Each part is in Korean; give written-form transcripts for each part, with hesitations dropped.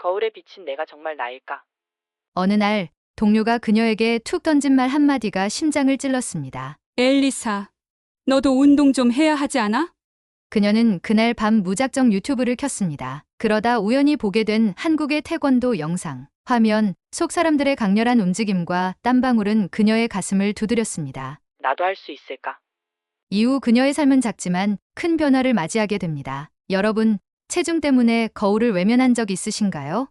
거울에 비친 내가 정말 나일까? 어느 날 동료가 그녀에게 툭 던진 말 한마디가 심장을 찔렀습니다. 엘리사, 너도 운동 좀 해야 하지 않아? 그녀는 그날 밤 무작정 유튜브를 켰습니다. 그러다 우연히 보게 된 한국의 태권도 영상. 화면 속 사람들의 강렬한 움직임과 땀방울은 그녀의 가슴을 두드렸습니다. 나도 할 수 있을까? 이후 그녀의 삶은 작지만 큰 변화를 맞이하게 됩니다. 여러분, 체중 때문에 거울을 외면한 적 있으신가요?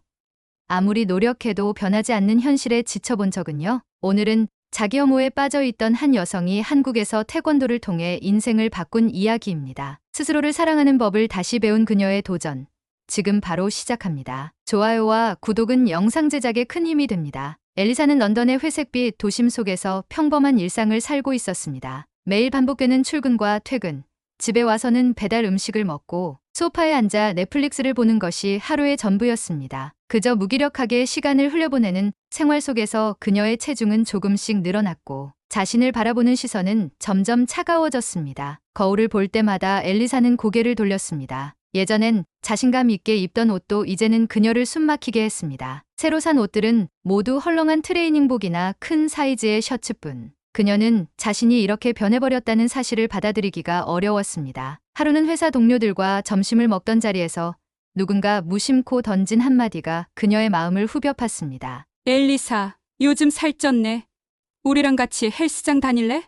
아무리 노력해도 변하지 않는 현실에 지쳐본 적은요? 오늘은 자기 혐오에 빠져있던 한 여성이 한국에서 태권도를 통해 인생을 바꾼 이야기입니다. 스스로를 사랑하는 법을 다시 배운 그녀의 도전. 지금 바로 시작합니다. 좋아요와 구독은 영상 제작에 큰 힘이 됩니다. 엘리사는 런던의 회색빛 도심 속에서 평범한 일상을 살고 있었습니다. 매일 반복되는 출근과 퇴근, 집에 와서는 배달 음식을 먹고 소파에 앉아 넷플릭스를 보는 것이 하루의 전부였습니다. 그저 무기력하게 시간을 흘려보내는 생활 속에서 그녀의 체중은 조금씩 늘어났고 자신을 바라보는 시선은 점점 차가워졌습니다. 거울을 볼 때마다 엘리사는 고개를 돌렸습니다. 예전엔 자신감 있게 입던 옷도 이제는 그녀를 숨막히게 했습니다. 새로 산 옷들은 모두 헐렁한 트레이닝복이나 큰 사이즈의 셔츠뿐. 그녀는 자신이 이렇게 변해버렸다는 사실을 받아들이기가 어려웠습니다. 하루는 회사 동료들과 점심을 먹던 자리에서 누군가 무심코 던진 한마디가 그녀의 마음을 후벼 팠습니다. 엘리사, 요즘 살쪘네. 우리랑 같이 헬스장 다닐래?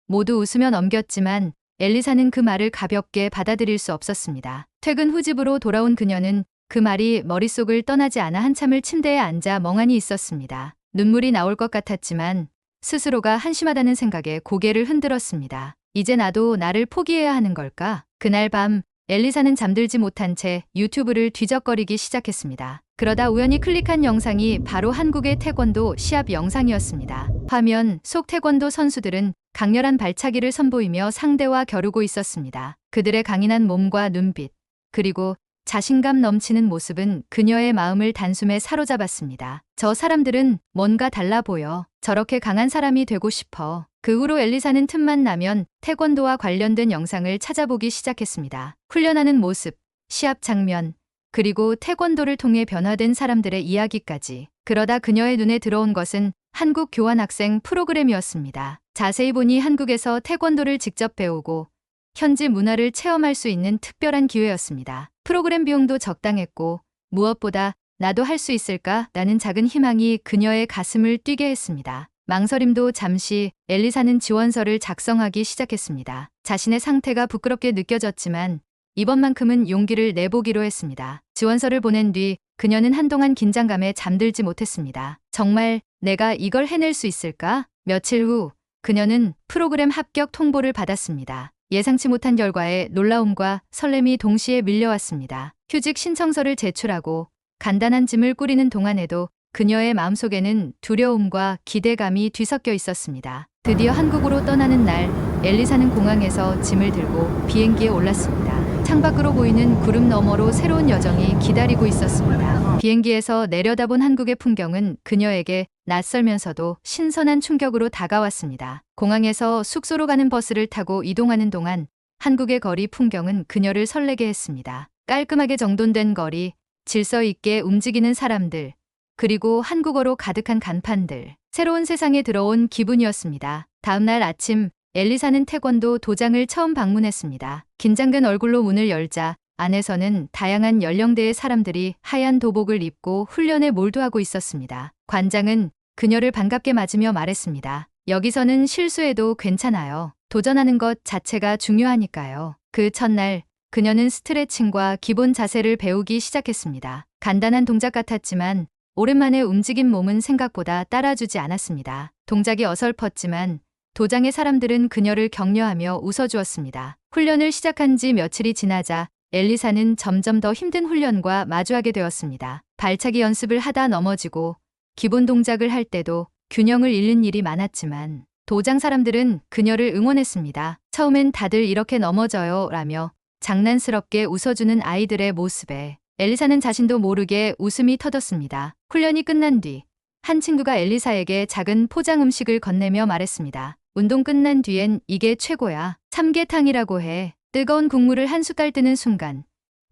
모두 웃으며 넘겼지만 엘리사는 그 말을 가볍게 받아들일 수 없었습니다. 퇴근 후 집으로 돌아온 그녀는 그 말이 머릿속을 떠나지 않아 한참을 침대에 앉아 멍하니 있었습니다. 눈물이 나올 것 같았지만 스스로가 한심하다는 생각에 고개를 흔들었습니다. 이제 나도 나를 포기해야 하는 걸까? 그날 밤 엘리사는 잠들지 못한 채 유튜브를 뒤적거리기 시작했습니다. 그러다 우연히 클릭한 영상이 바로 한국의 태권도 시합 영상이었습니다. 화면 속 태권도 선수들은 강렬한 발차기를 선보이며 상대와 겨루고 있었습니다. 그들의 강인한 몸과 눈빛, 그리고 자신감 넘치는 모습은 그녀의 마음을 단숨에 사로잡았습니다. 저 사람들은 뭔가 달라 보여. 저렇게 강한 사람이 되고 싶어. 그 후로 엘리사는 틈만 나면 태권도와 관련된 영상을 찾아보기 시작했습니다. 훈련하는 모습, 시합 장면, 그리고 태권도를 통해 변화된 사람들의 이야기까지. 그러다 그녀의 눈에 들어온 것은 한국 교환학생 프로그램이었습니다. 자세히 보니 한국에서 태권도를 직접 배우고 현지 문화를 체험할 수 있는 특별한 기회였습니다. 프로그램 비용도 적당했고 무엇보다 나도 할 수 있을까라는 작은 희망이 그녀의 가슴을 뛰게 했습니다. 망설임도 잠시 엘리사는 지원서를 작성하기 시작했습니다. 자신의 상태가 부끄럽게 느껴졌지만 이번만큼은 용기를 내보기로 했습니다. 지원서를 보낸 뒤 그녀는 한동안 긴장감에 잠들지 못했습니다. 정말 내가 이걸 해낼 수 있을까? 며칠 후 그녀는 프로그램 합격 통보를 받았습니다. 예상치 못한 결과에 놀라움과 설렘이 동시에 밀려왔습니다. 휴직 신청서를 제출하고 간단한 짐을 꾸리는 동안에도 그녀의 마음속에는 두려움과 기대감이 뒤섞여 있었습니다. 드디어 한국으로 떠나는 날, 엘리사는 공항에서 짐을 들고 비행기에 올랐습니다. 창밖으로 보이는 구름 너머로 새로운 여정이 기다리고 있었습니다. 비행기에서 내려다본 한국의 풍경은 그녀에게 낯설면서도 신선한 충격으로 다가왔습니다. 공항에서 숙소로 가는 버스를 타고 이동하는 동안 한국의 거리 풍경은 그녀를 설레게 했습니다. 깔끔하게 정돈된 거리, 질서 있게 움직이는 사람들, 그리고 한국어로 가득한 간판들. 새로운 세상에 들어온 기분이었습니다. 다음 날 아침 엘리사는 태권도 도장을 처음 방문했습니다. 긴장된 얼굴로 문을 열자 안에서는 다양한 연령대의 사람들이 하얀 도복을 입고 훈련에 몰두하고 있었습니다. 관장은 그녀를 반갑게 맞으며 말했습니다. 여기서는 실수해도 괜찮아요. 도전하는 것 자체가 중요하니까요. 그 첫날 그녀는 스트레칭과 기본 자세를 배우기 시작했습니다. 간단한 동작 같았지만 오랜만에 움직인 몸은 생각보다 따라주지 않았습니다. 동작이 어설펐지만 도장의 사람들은 그녀를 격려하며 웃어주었습니다. 훈련을 시작한 지 며칠이 지나자 엘리사는 점점 더 힘든 훈련과 마주하게 되었습니다. 발차기 연습을 하다 넘어지고 기본 동작을 할 때도 균형을 잃는 일이 많았지만 도장 사람들은 그녀를 응원했습니다. 처음엔 다들 이렇게 넘어져요 라며 장난스럽게 웃어주는 아이들의 모습에 엘리사는 자신도 모르게 웃음이 터졌습니다. 훈련이 끝난 뒤 한 친구가 엘리사에게 작은 포장 음식을 건네며 말했습니다. 운동 끝난 뒤엔 이게 최고야. 삼계탕이라고 해. 뜨거운 국물을 한 숟갈 뜨는 순간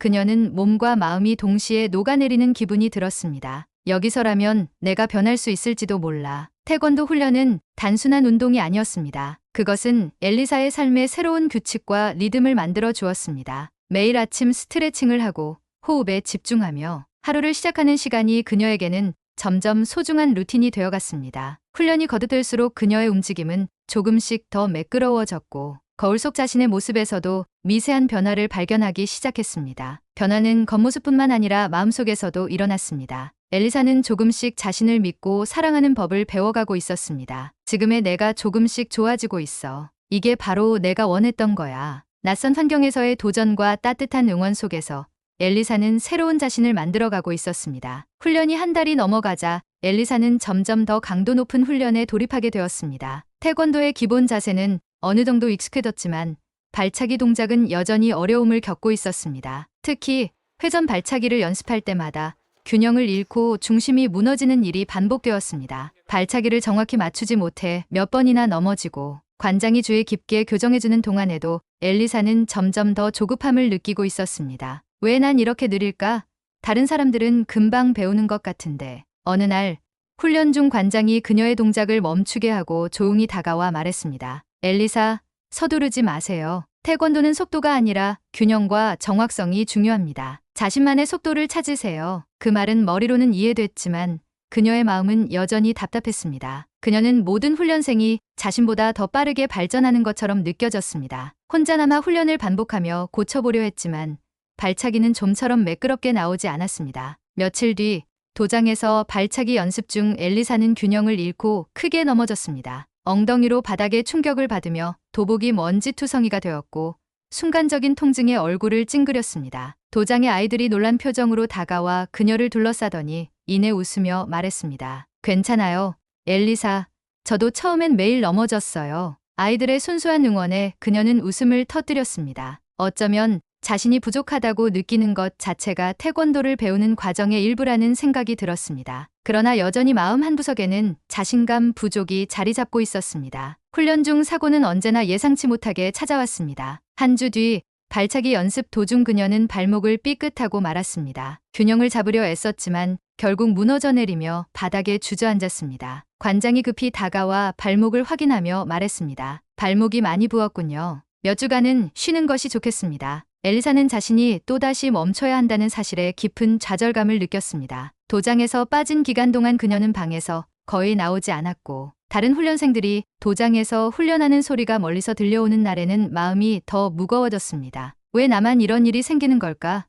그녀는 몸과 마음이 동시에 녹아내리는 기분이 들었습니다. 여기서라면 내가 변할 수 있을지도 몰라. 태권도 훈련은 단순한 운동이 아니었습니다. 그것은 엘리사의 삶에 새로운 규칙과 리듬을 만들어 주었습니다. 매일 아침 스트레칭을 하고 호흡에 집중하며 하루를 시작하는 시간이 그녀에게는 점점 소중한 루틴이 되어갔습니다. 훈련이 거듭될수록 그녀의 움직임은 조금씩 더 매끄러워졌고 거울 속 자신의 모습에서도 미세한 변화를 발견하기 시작했습니다. 변화는 겉모습뿐만 아니라 마음속에서도 일어났습니다. 엘리사는 조금씩 자신을 믿고 사랑하는 법을 배워가고 있었습니다. 지금의 내가 조금씩 좋아지고 있어. 이게 바로 내가 원했던 거야. 낯선 환경에서의 도전과 따뜻한 응원 속에서 엘리사는 새로운 자신을 만들어가고 있었습니다. 훈련이 한 달이 넘어가자 엘리사는 점점 더 강도 높은 훈련에 돌입하게 되었습니다. 태권도의 기본 자세는 어느 정도 익숙해졌지만 발차기 동작은 여전히 어려움을 겪고 있었습니다. 특히 회전 발차기를 연습할 때마다 균형을 잃고 중심이 무너지는 일이 반복되었습니다. 발차기를 정확히 맞추지 못해 몇 번이나 넘어지고 관장이 주에 깊게 교정해주는 동안에도 엘리사는 점점 더 조급함을 느끼고 있었습니다. 왜 난 이렇게 느릴까? 다른 사람들은 금방 배우는 것 같은데. 어느 날 훈련 중 관장이 그녀의 동작을 멈추게 하고 조용히 다가와 말했습니다. 엘리사, 서두르지 마세요. 태권도는 속도가 아니라 균형과 정확성이 중요합니다. 자신만의 속도를 찾으세요. 그 말은 머리로는 이해됐지만 그녀의 마음은 여전히 답답했습니다. 그녀는 모든 훈련생이 자신보다 더 빠르게 발전하는 것처럼 느껴졌습니다. 혼자 남아 훈련을 반복하며 고쳐보려 했지만 발차기는 좀처럼 매끄럽게 나오지 않았습니다. 며칠 뒤 도장에서 발차기 연습 중 엘리사는 균형을 잃고 크게 넘어졌습니다. 엉덩이로 바닥에 충격을 받으며 도복이 먼지투성이가 되었고 순간적인 통증에 얼굴을 찡그렸습니다. 도장의 아이들이 놀란 표정으로 다가와 그녀를 둘러싸더니 이내 웃으며 말했습니다. 괜찮아요, 엘리사. 저도 처음엔 매일 넘어졌어요. 아이들의 순수한 응원에 그녀는 웃음을 터뜨렸습니다. 어쩌면 자신이 부족하다고 느끼는 것 자체가 태권도를 배우는 과정의 일부라는 생각이 들었습니다. 그러나 여전히 마음 한구석에는 자신감 부족이 자리 잡고 있었습니다. 훈련 중 사고는 언제나 예상치 못하게 찾아왔습니다. 한 주 뒤 발차기 연습 도중 그녀는 발목을 삐끗하고 말았습니다. 균형을 잡으려 애썼지만 결국 무너져 내리며 바닥에 주저앉았습니다. 관장이 급히 다가와 발목을 확인하며 말했습니다. 발목이 많이 부었군요. 몇 주간은 쉬는 것이 좋겠습니다. 엘리사는 자신이 또다시 멈춰야 한다는 사실에 깊은 좌절감을 느꼈습니다. 도장에서 빠진 기간 동안 그녀는 방에서 거의 나오지 않았고 다른 훈련생들이 도장에서 훈련하는 소리가 멀리서 들려오는 날에는 마음이 더 무거워졌습니다. 왜 나만 이런 일이 생기는 걸까?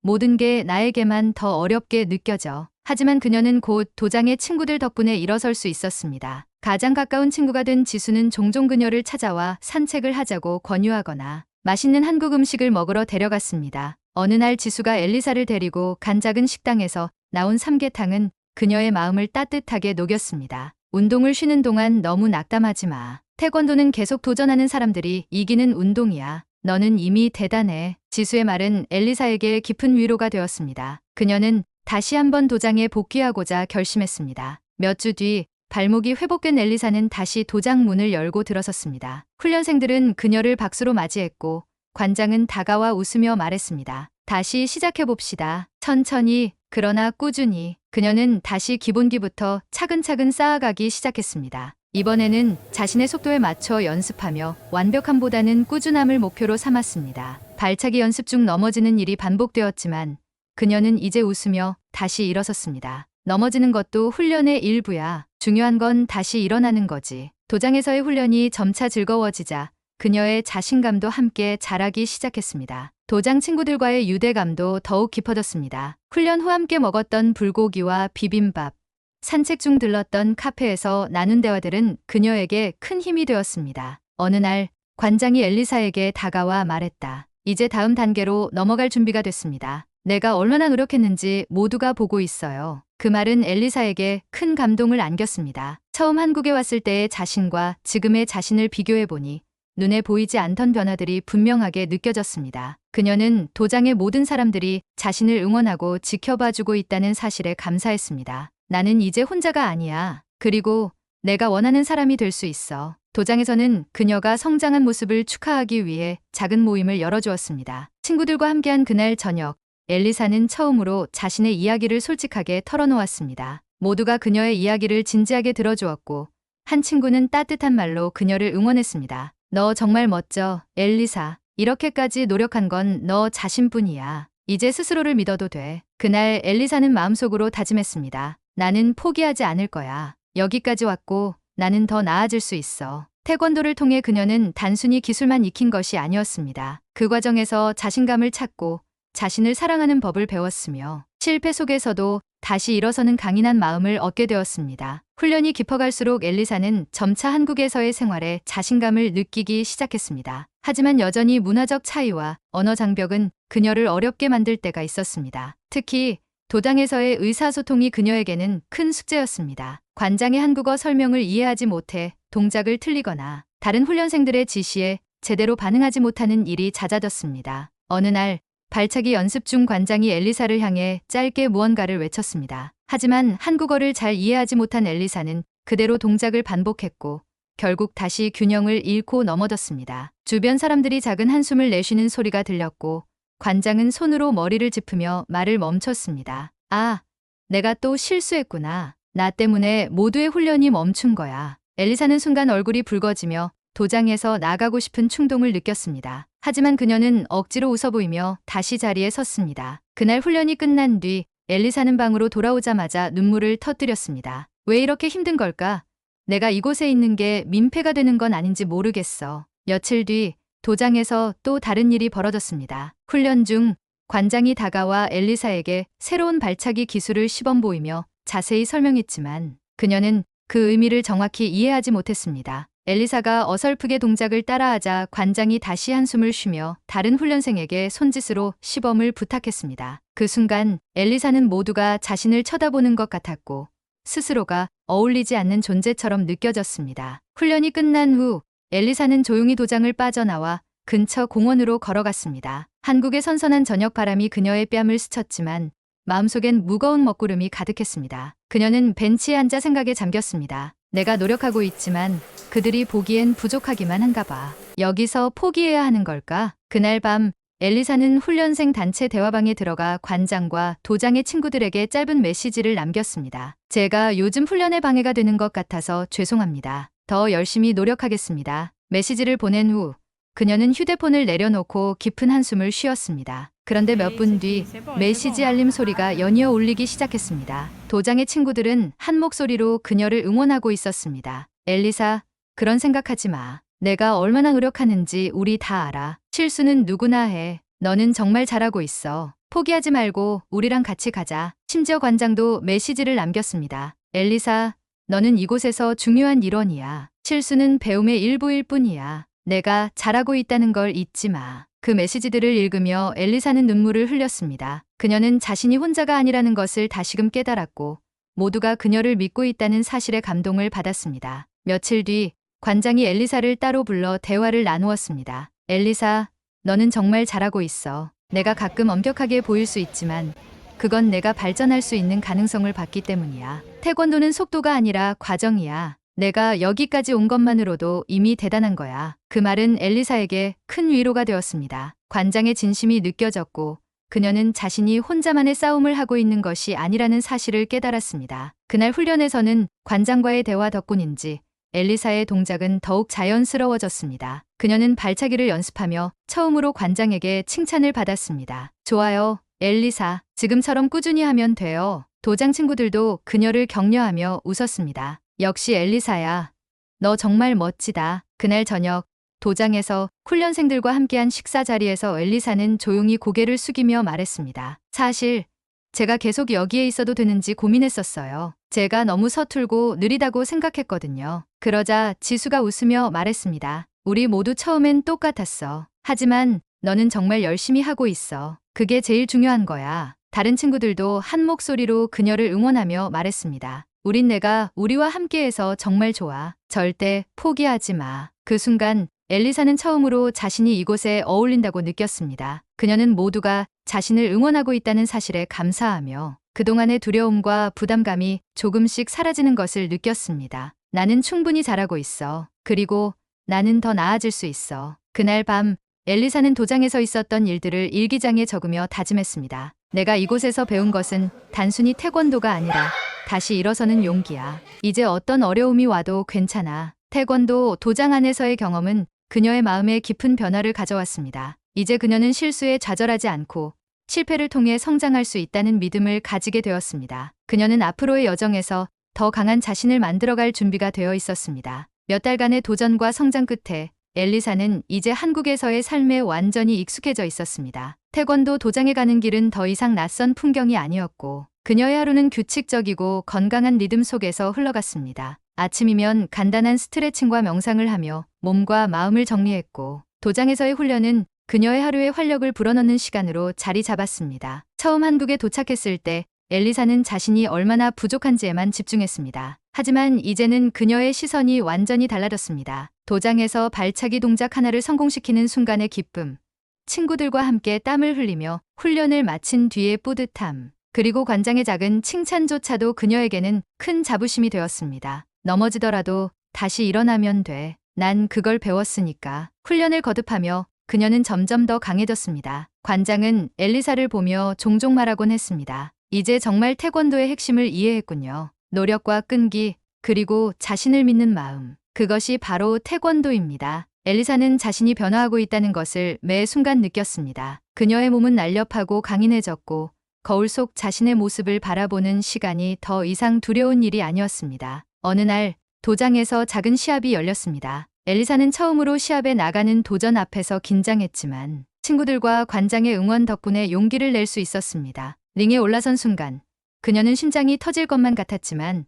모든 게 나에게만 더 어렵게 느껴져. 하지만 그녀는 곧 도장의 친구들 덕분에 일어설 수 있었습니다. 가장 가까운 친구가 된 지수는 종종 그녀를 찾아와 산책을 하자고 권유하거나 맛있는 한국 음식을 먹으러 데려갔습니다. 어느 날 지수가 엘리사를 데리고 간 작은 식당에서 나온 삼계탕은 그녀의 마음을 따뜻하게 녹였습니다. 운동을 쉬는 동안 너무 낙담하지 마. 태권도는 계속 도전하는 사람들이 이기는 운동이야. 너는 이미 대단해. 지수의 말은 엘리사에게 깊은 위로가 되었습니다. 그녀는 다시 한번 도장에 복귀하고자 결심했습니다. 몇 주 뒤 발목이 회복된 엘리사는 다시 도장 문을 열고 들어섰습니다. 훈련생들은 그녀를 박수로 맞이했고 관장은 다가와 웃으며 말했습니다. 다시 시작해봅시다. 천천히, 그러나 꾸준히. 그녀는 다시 기본기부터 차근차근 쌓아가기 시작했습니다. 이번에는 자신의 속도에 맞춰 연습하며 완벽함보다는 꾸준함을 목표로 삼았습니다. 발차기 연습 중 넘어지는 일이 반복되었지만 그녀는 이제 웃으며 다시 일어섰습니다. 넘어지는 것도 훈련의 일부야. 중요한 건 다시 일어나는 거지. 도장에서의 훈련이 점차 즐거워지자 그녀의 자신감도 함께 자라기 시작했습니다. 도장 친구들과의 유대감도 더욱 깊어졌습니다. 훈련 후 함께 먹었던 불고기와 비빔밥, 산책 중 들렀던 카페에서 나눈 대화들은 그녀에게 큰 힘이 되었습니다. 어느 날 관장이 엘리사에게 다가와 말했다. 이제 다음 단계로 넘어갈 준비가 됐습니다. 내가 얼마나 노력했는지 모두가 보고 있어요. 그 말은 엘리사에게 큰 감동을 안겼습니다. 처음 한국에 왔을 때의 자신과 지금의 자신을 비교해보니 눈에 보이지 않던 변화들이 분명하게 느껴졌습니다. 그녀는 도장의 모든 사람들이 자신을 응원하고 지켜봐주고 있다는 사실에 감사했습니다. 나는 이제 혼자가 아니야. 그리고 내가 원하는 사람이 될 수 있어. 도장에서는 그녀가 성장한 모습을 축하하기 위해 작은 모임을 열어주었습니다. 친구들과 함께한 그날 저녁, 엘리사는 처음으로 자신의 이야기를 솔직하게 털어놓았습니다. 모두가 그녀의 이야기를 진지하게 들어주었고, 한 친구는 따뜻한 말로 그녀를 응원했습니다. 너 정말 멋져, 엘리사. 이렇게까지 노력한 건 너 자신뿐이야. 이제 스스로를 믿어도 돼. 그날 엘리사는 마음속으로 다짐했습니다. 나는 포기하지 않을 거야. 여기까지 왔고 나는 더 나아질 수 있어. 태권도를 통해 그녀는 단순히 기술만 익힌 것이 아니었습니다. 그 과정에서 자신감을 찾고 자신을 사랑하는 법을 배웠으며 실패 속에서도 다시 일어서는 강인한 마음을 얻게 되었습니다. 훈련이 깊어갈수록 엘리사는 점차 한국에서의 생활에 자신감을 느끼기 시작했습니다. 하지만 여전히 문화적 차이와 언어 장벽은 그녀를 어렵게 만들 때가 있었습니다. 특히 도장에서의 의사소통이 그녀에게는 큰 숙제였습니다. 관장의 한국어 설명을 이해하지 못해 동작을 틀리거나 다른 훈련생들의 지시에 제대로 반응하지 못하는 일이 잦아졌습니다. 어느 날 발차기 연습 중 관장이 엘리사를 향해 짧게 무언가를 외쳤습니다. 하지만 한국어를 잘 이해하지 못한 엘리사는 그대로 동작을 반복했고 결국 다시 균형을 잃고 넘어졌습니다. 주변 사람들이 작은 한숨을 내쉬는 소리가 들렸고 관장은 손으로 머리를 짚으며 말을 멈췄습니다. 아, 내가 또 실수했구나. 나 때문에 모두의 훈련이 멈춘 거야. 엘리사는 순간 얼굴이 붉어지며 도장에서 나가고 싶은 충동을 느꼈습니다. 하지만 그녀는 억지로 웃어 보이며 다시 자리에 섰습니다. 그날 훈련이 끝난 뒤 엘리사는 방으로 돌아오자마자 눈물을 터뜨렸습니다. 왜 이렇게 힘든 걸까? 내가 이곳에 있는 게 민폐가 되는 건 아닌지 모르겠어. 며칠 뒤 도장에서 또 다른 일이 벌어졌습니다. 훈련 중 관장이 다가와 엘리사에게 새로운 발차기 기술을 시범 보이며 자세히 설명했지만 그녀는 그 의미를 정확히 이해하지 못했습니다. 엘리사가 어설프게 동작을 따라하자 관장이 다시 한숨을 쉬며 다른 훈련생에게 손짓으로 시범을 부탁했습니다. 그 순간 엘리사는 모두가 자신을 쳐다보는 것 같았고 스스로가 어울리지 않는 존재처럼 느껴졌습니다. 훈련이 끝난 후 엘리사는 조용히 도장을 빠져나와 근처 공원으로 걸어갔습니다. 한국의 선선한 저녁 바람이 그녀의 뺨을 스쳤지만 마음속엔 무거운 먹구름이 가득했습니다. 그녀는 벤치에 앉아 생각에 잠겼습니다. 내가 노력하고 있지만 그들이 보기엔 부족하기만 한가 봐. 여기서 포기해야 하는 걸까? 그날 밤 엘리사는 훈련생 단체 대화방에 들어가 관장과 도장의 친구들에게 짧은 메시지를 남겼습니다. 제가 요즘 훈련에 방해가 되는 것 같아서 죄송합니다. 더 열심히 노력하겠습니다. 메시지를 보낸 후 그녀는 휴대폰을 내려놓고 깊은 한숨을 쉬었습니다. 그런데 몇 분 뒤 메시지 알림 소리가 연이어 울리기 시작했습니다. 도장의 친구들은 한 목소리로 그녀를 응원하고 있었습니다. 엘리사, 그런 생각하지 마. 내가 얼마나 노력하는지 우리 다 알아. 실수는 누구나 해. 너는 정말 잘하고 있어. 포기하지 말고 우리랑 같이 가자. 심지어 관장도 메시지를 남겼습니다. 엘리사, 너는 이곳에서 중요한 일원이야. 실수는 배움의 일부일 뿐이야. 내가 잘하고 있다는 걸 잊지 마. 그 메시지들을 읽으며 엘리사는 눈물을 흘렸습니다. 그녀는 자신이 혼자가 아니라는 것을 다시금 깨달았고 모두가 그녀를 믿고 있다는 사실에 감동을 받았습니다. 며칠 뒤 관장이 엘리사를 따로 불러 대화를 나누었습니다. 엘리사, 너는 정말 잘하고 있어. 내가 가끔 엄격하게 보일 수 있지만 그건 내가 발전할 수 있는 가능성을 봤기 때문이야. 태권도는 속도가 아니라 과정이야. 내가 여기까지 온 것만으로도 이미 대단한 거야. 그 말은 엘리사에게 큰 위로가 되었습니다. 관장의 진심이 느껴졌고 그녀는 자신이 혼자만의 싸움을 하고 있는 것이 아니라는 사실을 깨달았습니다. 그날 훈련에서는 관장과의 대화 덕분인지 엘리사의 동작은 더욱 자연스러워졌습니다. 그녀는 발차기를 연습하며 처음으로 관장에게 칭찬을 받았습니다. 좋아요, 엘리사. 지금처럼 꾸준히 하면 돼요. 도장 친구들도 그녀를 격려하며 웃었습니다. 역시 엘리사야. 너 정말 멋지다. 그날 저녁 도장에서 훈련생들과 함께한 식사 자리에서 엘리사는 조용히 고개를 숙이며 말했습니다. 사실 제가 계속 여기에 있어도 되는지 고민했었어요. 제가 너무 서툴고 느리다고 생각했거든요. 그러자 지수가 웃으며 말했습니다. 우리 모두 처음엔 똑같았어. 하지만 너는 정말 열심히 하고 있어. 그게 제일 중요한 거야. 다른 친구들도 한 목소리로 그녀를 응원하며 말했습니다. 우린 내가 우리와 함께해서 정말 좋아. 절대 포기하지 마. 그 순간 엘리사는 처음으로 자신이 이곳에 어울린다고 느꼈습니다. 그녀는 모두가 자신을 응원하고 있다는 사실에 감사하며 그동안의 두려움과 부담감이 조금씩 사라지는 것을 느꼈습니다. 나는 충분히 잘하고 있어. 그리고 나는 더 나아질 수 있어. 그날 밤 엘리사는 도장에서 있었던 일들을 일기장에 적으며 다짐했습니다. 내가 이곳에서 배운 것은 단순히 태권도가 아니라 다시 일어서는 용기야. 이제 어떤 어려움이 와도 괜찮아. 태권도 도장 안에서의 경험은 그녀의 마음에 깊은 변화를 가져왔습니다. 이제 그녀는 실수에 좌절하지 않고 실패를 통해 성장할 수 있다는 믿음을 가지게 되었습니다. 그녀는 앞으로의 여정에서 더 강한 자신을 만들어갈 준비가 되어 있었습니다. 몇 달간의 도전과 성장 끝에 엘리사는 이제 한국에서의 삶에 완전히 익숙해져 있었습니다. 태권도 도장에 가는 길은 더 이상 낯선 풍경이 아니었고 그녀의 하루는 규칙적이고 건강한 리듬 속에서 흘러갔습니다. 아침이면 간단한 스트레칭과 명상을 하며 몸과 마음을 정리했고 도장에서의 훈련은 그녀의 하루의 활력을 불어넣는 시간으로 자리 잡았습니다. 처음 한국에 도착했을 때 엘리사는 자신이 얼마나 부족한지에만 집중했습니다. 하지만 이제는 그녀의 시선이 완전히 달라졌습니다. 도장에서 발차기 동작 하나를 성공시키는 순간의 기쁨, 친구들과 함께 땀을 흘리며 훈련을 마친 뒤의 뿌듯함, 그리고 관장의 작은 칭찬조차도 그녀에게는 큰 자부심이 되었습니다. 넘어지더라도 다시 일어나면 돼. 난 그걸 배웠으니까. 훈련을 거듭하며 그녀는 점점 더 강해졌습니다. 관장은 엘리사를 보며 종종 말하곤 했습니다. 이제 정말 태권도의 핵심을 이해했군요. 노력과 끈기, 그리고 자신을 믿는 마음. 그것이 바로 태권도입니다. 엘리사는 자신이 변화하고 있다는 것을 매 순간 느꼈습니다. 그녀의 몸은 날렵하고 강인해졌고 거울 속 자신의 모습을 바라보는 시간이 더 이상 두려운 일이 아니었습니다. 어느 날 도장에서 작은 시합이 열렸습니다. 엘리사는 처음으로 시합에 나가는 도전 앞에서 긴장했지만 친구들과 관장의 응원 덕분에 용기를 낼 수 있었습니다. 링에 올라선 순간 그녀는 심장이 터질 것만 같았지만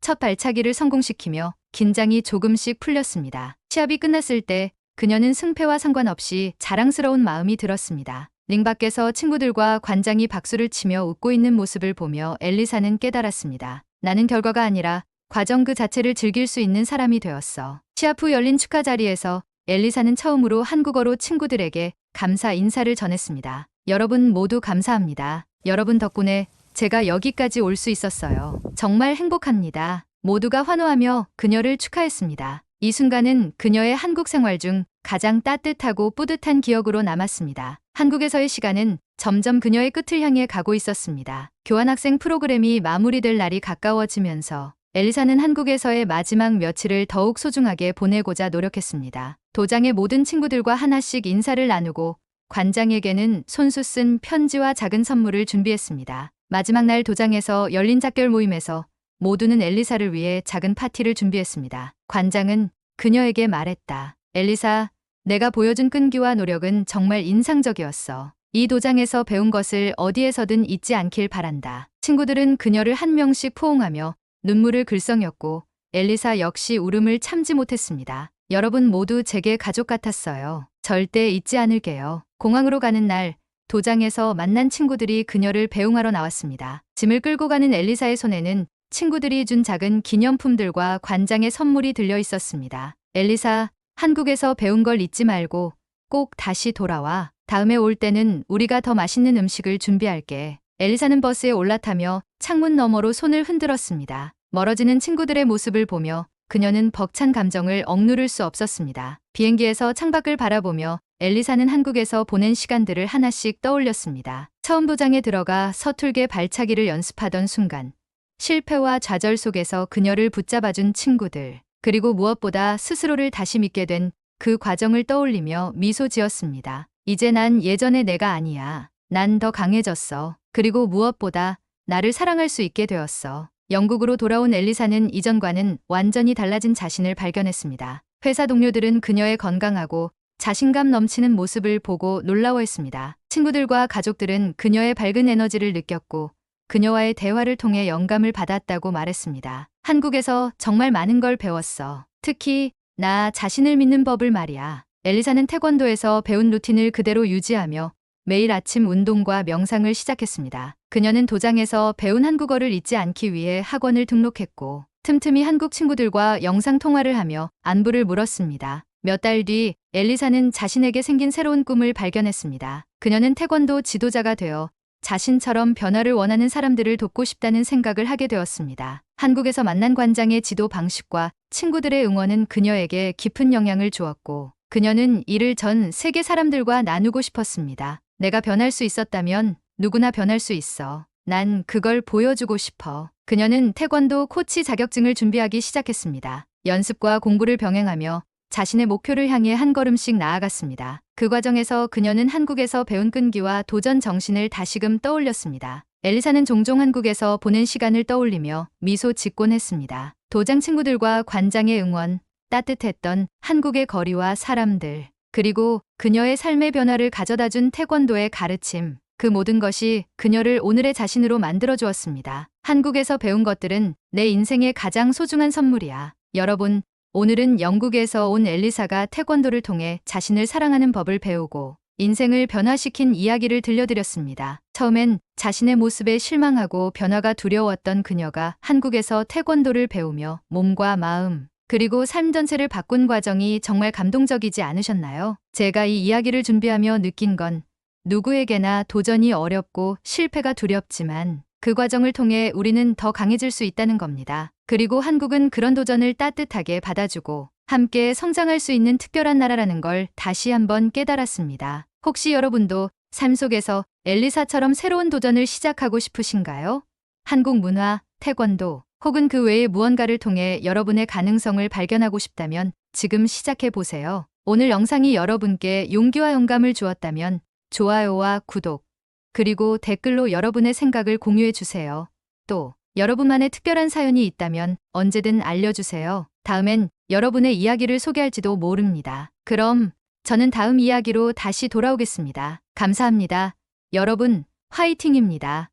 첫 발차기를 성공시키며 긴장이 조금씩 풀렸습니다. 시합이 끝났을 때 그녀는 승패와 상관없이 자랑스러운 마음이 들었습니다. 링 밖에서 친구들과 관장이 박수를 치며 웃고 있는 모습을 보며 엘리사는 깨달았습니다. 나는 결과가 아니라 과정 그 자체를 즐길 수 있는 사람이 되었어. 시합 후 열린 축하 자리에서 엘리사는 처음으로 한국어로 친구들에게 감사 인사를 전했습니다. 여러분 모두 감사합니다. 여러분 덕분에 제가 여기까지 올 수 있었어요. 정말 행복합니다. 모두가 환호하며 그녀를 축하했습니다. 이 순간은 그녀의 한국 생활 중 가장 따뜻하고 뿌듯한 기억으로 남았습니다. 한국에서의 시간은 점점 그녀의 끝을 향해 가고 있었습니다. 교환학생 프로그램이 마무리될 날이 가까워지면서 엘리사는 한국에서의 마지막 며칠을 더욱 소중하게 보내고자 노력했습니다. 도장의 모든 친구들과 하나씩 인사를 나누고 관장에게는 손수 쓴 편지와 작은 선물을 준비했습니다. 마지막 날 도장에서 열린 작별 모임에서 모두는 엘리사를 위해 작은 파티를 준비했습니다. 관장은 그녀에게 말했다. 엘리사, 내가 보여준 끈기와 노력은 정말 인상적이었어. 이 도장에서 배운 것을 어디에서든 잊지 않길 바란다. 친구들은 그녀를 한 명씩 포옹하며 눈물을 글썽였고 엘리사 역시 울음을 참지 못했습니다. 여러분 모두 제게 가족 같았어요. 절대 잊지 않을게요. 공항으로 가는 날 도장에서 만난 친구들이 그녀를 배웅하러 나왔습니다. 짐을 끌고 가는 엘리사의 손에는 친구들이 준 작은 기념품들과 관장의 선물이 들려 있었습니다. 엘리사, 한국에서 배운 걸 잊지 말고 꼭 다시 돌아와. 다음에 올 때는 우리가 더 맛있는 음식을 준비할게. 엘리사는 버스에 올라타며 창문 너머로 손을 흔들었습니다. 멀어지는 친구들의 모습을 보며 그녀는 벅찬 감정을 억누를 수 없었습니다. 비행기에서 창밖을 바라보며 엘리사는 한국에서 보낸 시간들을 하나씩 떠올렸습니다. 처음 도장에 들어가 서툴게 발차기를 연습하던 순간, 실패와 좌절 속에서 그녀를 붙잡아준 친구들, 그리고 무엇보다 스스로를 다시 믿게 된 그 과정을 떠올리며 미소 지었습니다. 이제 난 예전의 내가 아니야. 난 더 강해졌어. 그리고 무엇보다 나를 사랑할 수 있게 되었어. 영국으로 돌아온 엘리사는 이전과는 완전히 달라진 자신을 발견했습니다. 회사 동료들은 그녀의 건강하고 자신감 넘치는 모습을 보고 놀라워했습니다. 친구들과 가족들은 그녀의 밝은 에너지를 느꼈고 그녀와의 대화를 통해 영감을 받았다고 말했습니다. 한국에서 정말 많은 걸 배웠어. 특히 나 자신을 믿는 법을 말이야. 엘리사는 태권도에서 배운 루틴을 그대로 유지하며 매일 아침 운동과 명상을 시작했습니다. 그녀는 도장에서 배운 한국어를 잊지 않기 위해 학원을 등록했고 틈틈이 한국 친구들과 영상 통화를 하며 안부를 물었습니다. 몇 달 뒤 엘리사는 자신에게 생긴 새로운 꿈을 발견했습니다. 그녀는 태권도 지도자가 되어 자신처럼 변화를 원하는 사람들을 돕고 싶다는 생각을 하게 되었습니다. 한국에서 만난 관장의 지도 방식과 친구들의 응원은 그녀에게 깊은 영향을 주었고 그녀는 이를 전 세계 사람들과 나누고 싶었습니다. 내가 변할 수 있었다면 누구나 변할 수 있어. 난 그걸 보여주고 싶어. 그녀는 태권도 코치 자격증을 준비하기 시작했습니다. 연습과 공부를 병행하며 자신의 목표를 향해 한 걸음씩 나아갔습니다. 그 과정에서 그녀는 한국에서 배운 끈기와 도전 정신을 다시금 떠올렸습니다. 엘리사는 종종 한국에서 보낸 시간을 떠올리며 미소 짓곤 했습니다. 도장 친구들과 관장의 응원, 따뜻했던 한국의 거리와 사람들, 그리고 그녀의 삶의 변화를 가져다준 태권도의 가르침, 그 모든 것이 그녀를 오늘의 자신으로 만들어 주었습니다. 한국에서 배운 것들은 내 인생의 가장 소중한 선물이야. 여러분, 오늘은 영국에서 온 엘리사가 태권도를 통해 자신을 사랑하는 법을 배우고 인생을 변화시킨 이야기를 들려드렸습니다. 처음엔 자신의 모습에 실망하고 변화가 두려웠던 그녀가 한국에서 태권도를 배우며 몸과 마음, 그리고 삶 전체를 바꾼 과정이 정말 감동적이지 않으셨나요? 제가 이 이야기를 준비하며 느낀 건 누구에게나 도전이 어렵고 실패가 두렵지만 그 과정을 통해 우리는 더 강해질 수 있다는 겁니다. 그리고 한국은 그런 도전을 따뜻하게 받아주고 함께 성장할 수 있는 특별한 나라라는 걸 다시 한번 깨달았습니다. 혹시 여러분도 삶 속에서 엘리사처럼 새로운 도전을 시작하고 싶으신가요? 한국 문화, 태권도, 혹은 그 외의 무언가를 통해 여러분의 가능성을 발견하고 싶다면 지금 시작해 보세요. 오늘 영상이 여러분께 용기와 영감을 주었다면 좋아요와 구독, 그리고 댓글로 여러분의 생각을 공유해 주세요. 또 여러분만의 특별한 사연이 있다면 언제든 알려주세요. 다음엔 여러분의 이야기를 소개할지도 모릅니다. 그럼 저는 다음 이야기로 다시 돌아오겠습니다. 감사합니다. 여러분, 화이팅입니다.